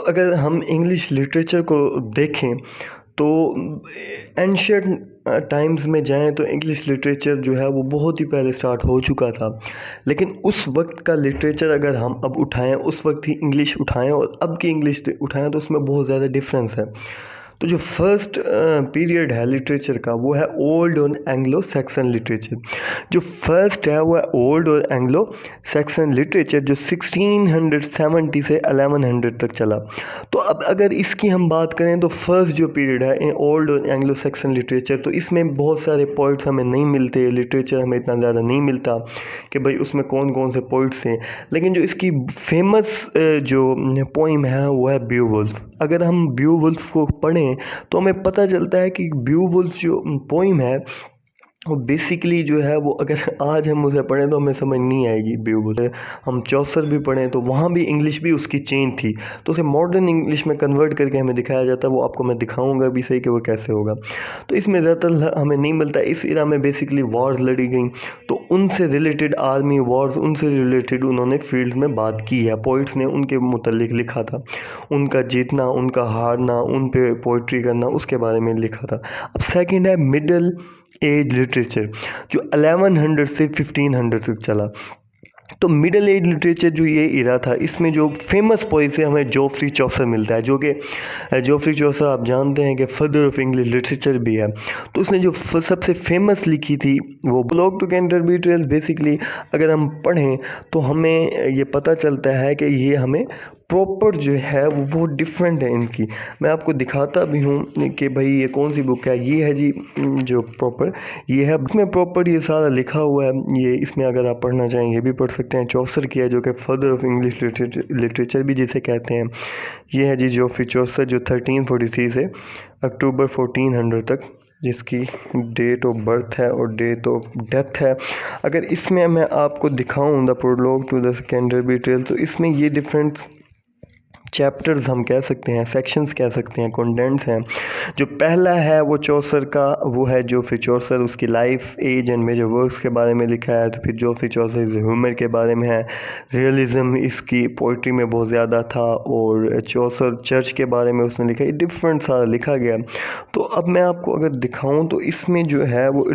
अगर हम English literature को देखें तो एंशियंट टाइम्स में जाएं तो इंग्लिश लिटरेचर जो है वो बहुत ही पहले स्टार्ट हो चुका था। लेकिन उस वक्त का लिटरेचर अगर हम अब उठाएं, उस वक्त ही इंग्लिश उठाएं और अब की इंग्लिश उठाएं तो उसमें बहुत ज़्यादा डिफरेंस है। तो जो फर्स्ट पीरियड है लिटरेचर का वो है ओल्ड और एंग्लो सैक्सन लिटरेचर। जो फर्स्ट है वो है ओल्ड और एंग्लो सैक्सन लिटरेचर जो 1670 से 1100 तक चला। तो अब अगर इसकी हम बात करें तो फर्स्ट जो पीरियड है ओल्ड और एंग्लो सैक्सन लिटरेचर, तो इसमें बहुत सारे पोइट्स हमें नहीं मिलते, लिटरेचर हमें इतना ज़्यादा नहीं मिलता कि भाई उसमें कौन कौन से पोइट्स हैं। लेकिन जो इसकी फेमस जो पोइम है वो है ब्यूवुल्फ। अगर हम ब्यूवुल्फ को पढ़ें तो हमें पता चलता है कि ब्यूवुल्फ जो पोइम है वो बेसिकली जो है वो अगर आज हम उसे पढ़ें तो हमें समझ नहीं आएगी ब्यूवुल्फ। हम चौसर भी पढ़ें तो वहाँ भी इंग्लिश भी उसकी चेंज थी, तो उसे मॉडर्न इंग्लिश में कन्वर्ट करके हमें दिखाया जाता है। वो आपको मैं दिखाऊंगा भी सही कि वो कैसे होगा। तो इसमें ज़्यादातर हमें नहीं मिलता। इस इरा में बेसिकली वॉर्स लड़ी गई, तो उनसे रिलेटेड आर्मी वॉर्स, उनसे रिलेटेड उन्होंने फील्ड में बात की है। पोइट्स ने उनके मुतल्लिक लिखा था, उनका जीतना, उनका हारना, उन पे पोइट्री करना, उसके बारे में लिखा था। अब सेकंड है मिडल एज लिटरेचर जो 1100 से 1500 तक चला। तो मिडल एज लिटरेचर जो ये इरा था, इसमें जो फेमस पोइट से हमें जोफ्री चौसर मिलता है, जो कि जोफ्री चौसर आप जानते हैं कि फादर ऑफ इंग्लिश लिटरेचर भी है। तो उसने जो सबसे फेमस लिखी थी वो prologue to Canterbury Tales. Basically अगर हम पढ़ें तो हमें ये पता चलता है कि ये हमें प्रॉपर जो है वो बहुत डिफरेंट है इनकी। मैं आपको दिखाता भी हूँ कि भाई ये कौन सी बुक है। ये है जी जो प्रॉपर ये है, इसमें प्रॉपर ये सारा लिखा हुआ है। ये इसमें अगर आप पढ़ना चाहें ये भी पढ़ सकते हैं। चौसर की है जो कि फादर ऑफ इंग्लिश लिटरेचर भी जिसे कहते हैं। ये है जी जोफ्री चौसर जो 1343 से अक्टूबर 1400 तक जिसकी डेट ऑफ बर्थ है और डेट ऑफ डेथ है। अगर इसमें मैं आपको दिखाऊं the prologue to the Canterbury Tale, तो इसमें ये डिफरेंट चैप्टर्स हम कह सकते हैं, सेक्शंस कह सकते हैं, कंटेंट्स हैं। जो पहला है वो चौसर का वो है जोफ्री चौसर, उसकी life, age and major works के बारे में लिखा है। तो फिर जोफ्री चौसर ह्यूमर के बारे में है, रियलिज्म इसकी पोइट्री में बहुत ज़्यादा था, और चौसर चर्च के बारे में उसने लिखा है। डिफरेंट सारा लिखा गया। तो अब मैं आपको अगर दिखाऊं तो इसमें जो है वो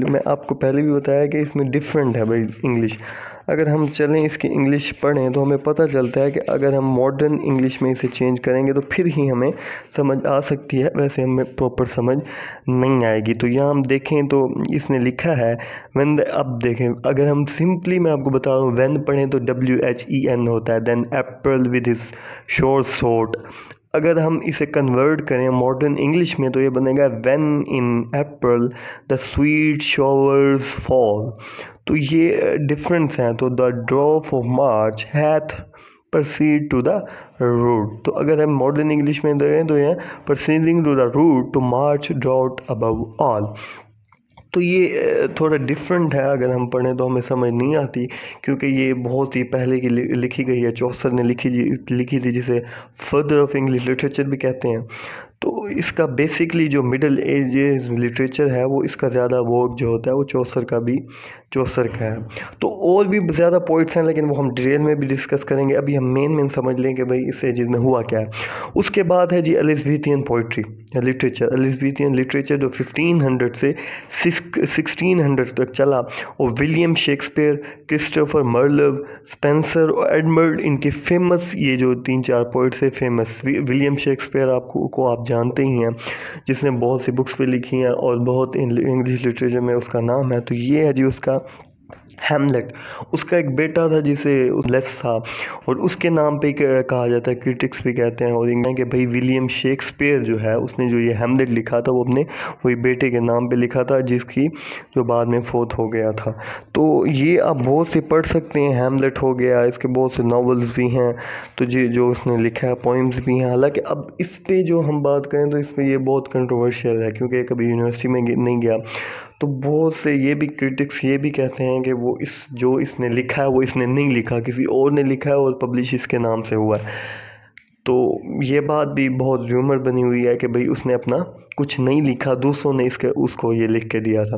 मैं आपको पहले भी बताया कि इसमें डिफरेंट है भाई इंग्लिश। अगर हम चलें इसकी इंग्लिश पढ़ें तो हमें पता चलता है कि अगर हम मॉडर्न इंग्लिश में इसे चेंज करेंगे तो फिर ही हमें समझ आ सकती है, वैसे हमें प्रॉपर समझ नहीं आएगी। तो यहाँ हम देखें तो इसने लिखा है व्हेन। अब देखें अगर हम सिंपली मैं आपको बता रहा हूँ व्हेन पढ़ें तो WHEN होता है, then apple with his short short. अगर हम इसे कन्वर्ट करें मॉडर्न इंग्लिश में तो ये बनेगा when in April the sweet showers fall. तो ये डिफरेंस है। तो the drop of March hath proceed to the root. तो अगर हम मॉडर्न इंग्लिश में देखें तो ये proceeding to the root to March drought above all. तो ये थोड़ा डिफरेंट है। अगर हम पढ़ें तो हमें समझ नहीं आती, क्योंकि ये बहुत ही पहले की लिखी गई है। चौसर ने लिखी थी, जिसे फादर ऑफ इंग्लिश लिटरेचर भी कहते हैं। तो इसका बेसिकली जो मिडल एज लिटरेचर है वो इसका ज़्यादा वर्क जो होता है वो चौसर का है। तो और भी ज़्यादा पोइट्स हैं, लेकिन वो हम डिटेल में भी डिस्कस करेंगे। अभी हम मेन समझ लें कि भाई इस एज में हुआ क्या है। उसके बाद है जी एलिज़ाबेथियन पोइट्री लिटरेचर। एलिज़ाबेथियन लिटरेचर जो 1500 से 1600 तक चला, और विलियम शेक्सपियर, क्रिस्टोफर मर्लव, स्पेंसर और एडमंड, इनके फेमस ये जो 3-4 पोइट्स है फेमस। विलियम शेक्सपियर को आप जानते ही हैं, जिसने बहुत सी बुक्स पे लिखी हैं और बहुत इंग्लिश लिटरेचर में उसका नाम है। तो ये है जी उसका हैमलेट। उसका एक बेटा था जिसे लेस था, और उसके नाम पे कहा जाता है, क्रिटिक्स भी कहते हैं और इंग्लैंड के भाई विलियम शेक्सपियर जो है उसने जो ये हैमलेट लिखा था वो अपने वही बेटे के नाम पे लिखा था, जिसकी जो बाद में फोत हो गया था। तो ये आप बहुत से पढ़ सकते हैं। हैमलेट हो गया, इसके बहुत से नॉवेल्स भी हैं। तो ये जो उसने लिखा है पोइम्स भी हैं। हालांकि अब इस पे जो हम बात करें तो इस पर ये बहुत कंट्रोवर्शियल है, क्योंकि कभी यूनिवर्सिटी में नहीं गया। तो बहुत से ये भी क्रिटिक्स ये भी कहते हैं कि वो जो इसने लिखा है वो इसने नहीं लिखा, किसी और ने लिखा है और पब्लिश इसके नाम से हुआ है। तो ये बात भी बहुत र्यूमर बनी हुई है कि भाई उसने अपना कुछ नहीं लिखा, दूसरों ने उसको ये लिख के दिया था।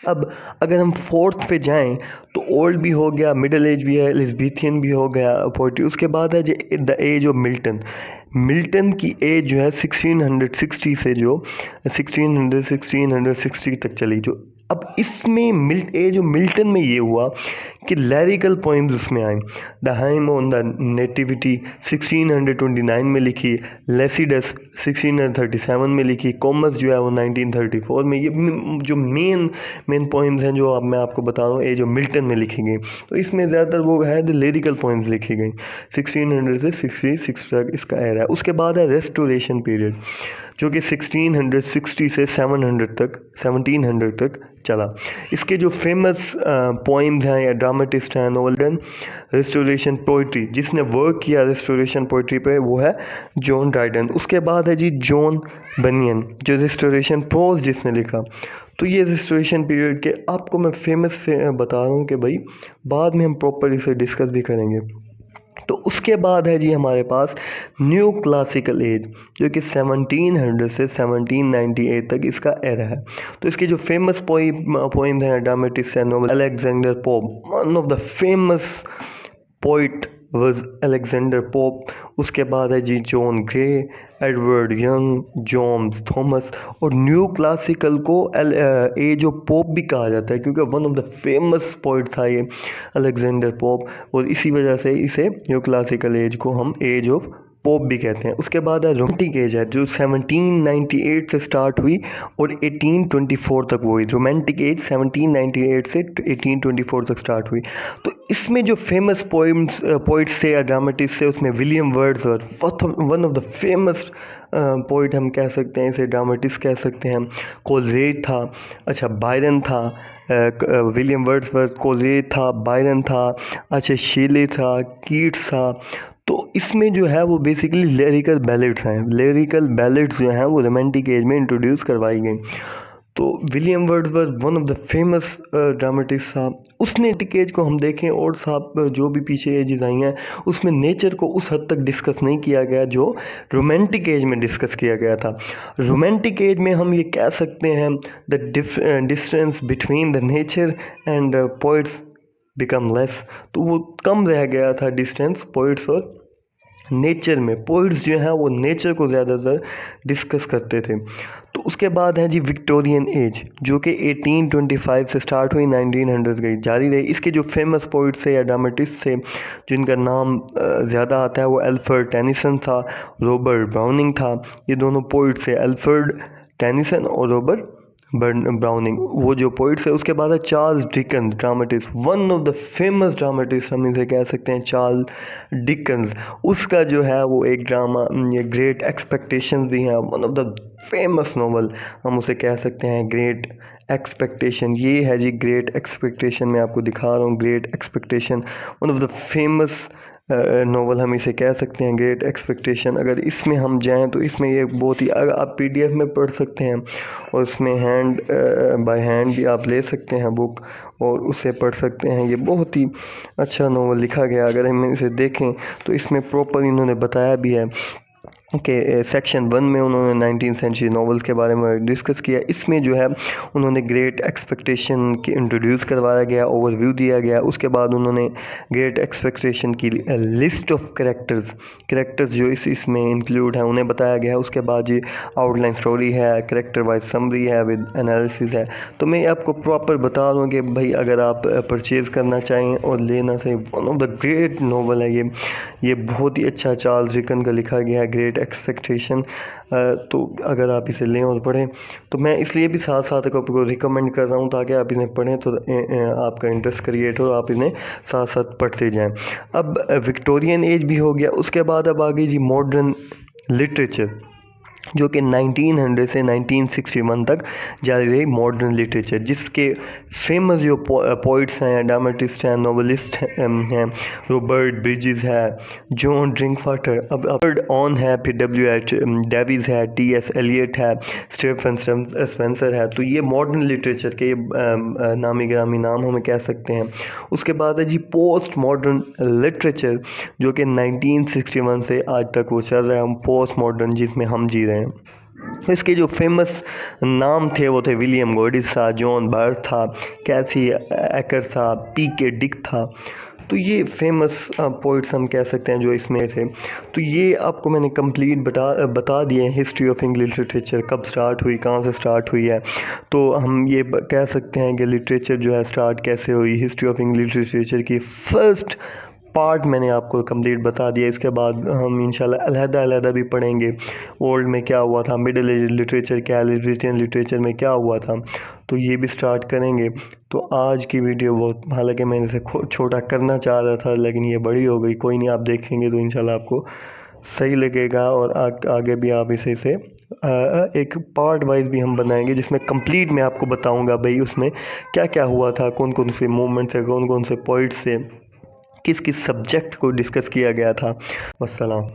अब अगर हम फोर्थ पे जाएं तो ओल्ड भी हो गया, मिडिल एज भी है, एलिज़ाबेथियन भी हो गया पोइट्री। उसके बाद है the age of Milton. Milton की एज जो है 1660 से जो 1660 तक चली। जो अब इसमें एज ऑफ मिल्टन में ये हुआ कि लैरिकल पोइम्स उसमें आई। The hymn on the nativity 1629 में लिखी, लेसिडस 1637 में लिखी, कॉमस जो है वो 1934 में। ये जो मेन पोइम्स हैं जो अब मैं आपको बता रहा हूँ एज ऑफ मिल्टन में लिखी गई। तो इसमें ज़्यादातर वो है द लिरिकल पोइम्स लिखी गई। 1600 से 66 तक इसका एरा है। उसके बाद है रेस्टोरेशन पीरियड जो कि 1660 से 1700 तक चला। इसके जो फेमस पोइम्स हैं या ड्रामेटिस्ट हैं, नोवेल रेस्टोरेशन पोइट्री, जिसने वर्क किया रेस्टोरेशन पोइट्री पे वो है जॉन ड्राइडन। उसके बाद है जी जॉन बनियन जो रेस्टोरेशन प्रोज जिसने लिखा। तो ये रेस्टोरेशन पीरियड के आपको मैं फेमस बता रहा हूँ कि भाई बाद में हम प्रॉपर इसे डिस्कस भी करेंगे। तो उसके बाद है जी हमारे पास न्यू क्लासिकल एज जो कि 1700 से 1798 तक इसका एरा है। तो इसके जो फेमस पोइम्स हैं ड्रामेटिस्ट है novel Alexander Pope. One of the famous poet was Alexander Pope. उसके बाद है जी John Gray, Edward Young, Johns Thomas. और न्यू क्लासिकल को एज ऑफ पोप भी कहा जाता है क्योंकि one of the famous poet था ये अलेक्जेंडर पोप, और इसी वजह से इसे न्यू क्लासिकल एज को हम एज ऑफ पोप भी कहते हैं। उसके बाद है रोमांटिक एज है जो 1798 से स्टार्ट हुई और 1824 तक वो हुई। रोमांटिक एज 1798 से 1824 तक स्टार्ट हुई। तो इसमें जो फेमस पोइट्स थे या ड्रामेटिस्ट थे उसमें William Wordsworth one of the famous poet हम कह सकते हैं, इसे ड्रामेटिस्ट कह सकते हैं। कोलरेज था, अच्छा बायरन था, विलियम वर्ड्सवर्थ, कोलरेज था, बायरन था, अच्छा शेले था, कीट्स था। तो इसमें जो है वो बेसिकली लिरिकल बैलेड्स हैं। लिरिकल बैलेड्स जो हैं वो रोमांटिक एज में इंट्रोड्यूस करवाई गई। तो William Wordsworth one of the famous dramatist था। उस नेटिक एज को हम देखें और साहब जो भी पीछे एजेस आई हैं उसमें नेचर को उस हद तक डिस्कस नहीं किया गया जो रोमांटिक एज में डिस्कस किया गया था। रोमांटिक एज में हम ये कह सकते हैं the distance between the nature and poets become less. तो वो कम रह गया था डिस्टेंस पोइट्स और नेचर में। पोइट्स जो हैं वो नेचर को ज़्यादातर डिस्कस करते थे। तो उसके बाद है जी विक्टोरियन एज जो कि 1825 से स्टार्ट हुई, 1900 गई जारी रही। इसके जो फेमस पोइट्स थे या ड्रामेटिस्ट थे जिनका नाम ज़्यादा आता है वो अल्फ्रेड टेनिसन था, रॉबर्ट ब्राउनिंग था। ये दोनों पोइट्स थे, अल्फ्रेड टेनिसन और रॉबर्ट ब्राउनिंग, वो जो पोइट्स है। उसके बाद है Charles Dickens dramatist, one of the famous dramatist हम इसे कह सकते हैं चार्ल्स डिकन्स। उसका जो है वो एक ड्रामा ये ग्रेट एक्सपेक्टेशंस भी है, one of the famous novel हम उसे कह सकते हैं ग्रेट एक्सपेक्टेशन। ये है जी ग्रेट एक्सपेक्टेशन, मैं आपको दिखा रहा हूँ great expectation, one of the famous novel हम इसे कह सकते हैं ग्रेट एक्सपेक्टेशन। अगर इसमें हम जाएं तो इसमें ये बहुत ही, अगर आप पीडीएफ में पढ़ सकते हैं और उसमें हैंड बाय हैंड भी आप ले सकते हैं बुक और उसे पढ़ सकते हैं। ये बहुत ही अच्छा नॉवल लिखा गया। अगर हम इसे देखें तो इसमें प्रॉपर इन्होंने बताया भी है कि सेक्शन 1 में उन्होंने 19th सेंचुरी नॉवेल्स के बारे में डिस्कस किया। इसमें जो है उन्होंने ग्रेट एक्सपेक्टेशन की इंट्रोड्यूस करवाया गया, ओवरव्यू दिया गया। उसके बाद उन्होंने ग्रेट एक्सपेक्टेशन की लिस्ट ऑफ कैरेक्टर्स जो इसमें इंक्लूड है उन्हें बताया गया है। उसके बाद ये आउटलाइन स्टोरी है, कैरेक्टर वाइज समरी है, विद एनालिसिस है। तो मैं आपको प्रॉपर बता दूँ कि भाई अगर आप परचेज़ करना चाहें और लेना चाहिए, one of the great novel है ये बहुत ही अच्छा चार्ल्स डिकन्स का लिखा गया है ग्रेट एक्सपेक्टेशन। तो अगर आप इसे लें और पढ़ें तो मैं इसलिए भी साथ साथ आपको रिकमेंड कर रहा हूँ ताकि आप इन्हें पढ़ें तो आपका इंटरेस्ट क्रिएट हो, आप इन्हें साथ साथ पढ़ते जाएं। अब विक्टोरियन एज भी हो गया। उसके बाद अब आगे जी मॉडर्न लिटरेचर जो कि 1900 से 1961 तक जारी रही। मॉडर्न लिटरेचर जिसके फेमस जो पोइट्स हैं, ड्रामेटिस्ट हैं, नॉवलिस्ट हैं, रॉबर्ट ब्रिजेस है, जॉन ड्रिंकवाटर, अब ऑन है, फिर W.H. डेविस है, T.S. एलियट है, स्टीफन स्पेंसर है। तो ये मॉडर्न लिटरेचर के नामी ग्रामी नाम हमें कह सकते हैं। उसके बाद है जी पोस्ट मॉडर्न लिटरेचर जो कि 1961 से आज तक वो चल रहा है। हम पोस्ट मॉडर्न जिसमें हम जी रहे हैं। तो इसके जो फेमस नाम थे वो थे विलियम गॉडिस था, जॉन बर्थ था, कैथी एकर था, पी.के. डिक था। तो ये फेमस पोइट्स हम कह सकते हैं जो इसमें थे। तो ये आपको मैंने कंप्लीट बता दिए हैं हिस्ट्री ऑफ इंग्लिश लिटरेचर कब स्टार्ट हुई, कहाँ से स्टार्ट हुई है। तो हम ये कह सकते हैं कि लिटरेचर जो है स्टार्ट कैसे हुई। हिस्ट्री ऑफ इंग्लिश लिटरेचर की फ़र्स्ट पार्ट मैंने आपको कंप्लीट बता दिया। इसके बाद हम इंशाल्लाह अलहदा भी पढ़ेंगे ओल्ड में क्या हुआ था, मिडिल एज लिटरेचर क्या है, एलिजाबेथियन लिटरेचर में क्या हुआ था, तो ये भी स्टार्ट करेंगे। तो आज की वीडियो बहुत, हालांकि मैंने इसे छोटा करना चाह रहा था लेकिन ये बड़ी हो गई। कोई नहीं, आप देखेंगे तो इंशाल्लाह आपको सही लगेगा और आगे भी आप इसे एक पार्ट वाइज भी हम बनाएंगे जिसमें कंप्लीट मैं आपको बताऊंगा भाई उसमें क्या क्या हुआ था, कौन कौन से मूवमेंट्स है, कौन कौन से पॉइंट्स से किस किस सब्जेक्ट को डिस्कस किया गया था। वस्सलाम।